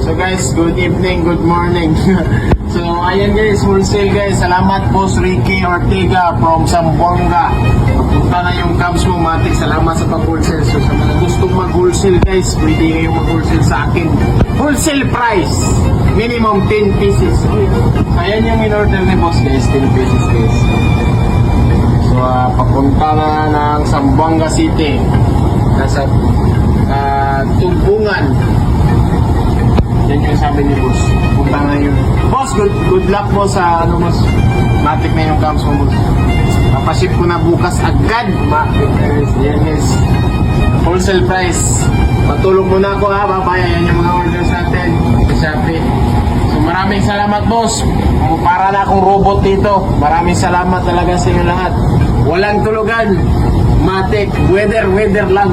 So guys, good evening, good morning. So ayan guys, wholesale guys. Salamat Boss Ricky Ortega from Zamboanga. Punta na yung cabs mo, Matic. Salamat sa pag-wholesale. So sa mga gustong mag-wholesale guys, pwede kayong mag-wholesale sa akin. Wholesale price, minimum 10 pieces. Ayan yung in-order ni Boss guys, 10 pieces guys. So papunta na ng Zamboanga City. Nasa Tumbungan. Yan yung sabi ni Boss. Punta na yun. Boss, good luck po sa Boss. Matic na yung cabs mo, Boss. Papaship ko na bukas agad. Yan is wholesale price. Patulong muna ako ha, babaya. Yan yung mga orders natin sa Shopee. So maraming salamat, Boss. Para na akong robot dito. Maraming salamat talaga sa inyo lahat. Walang tulugan. Matic, weather lang.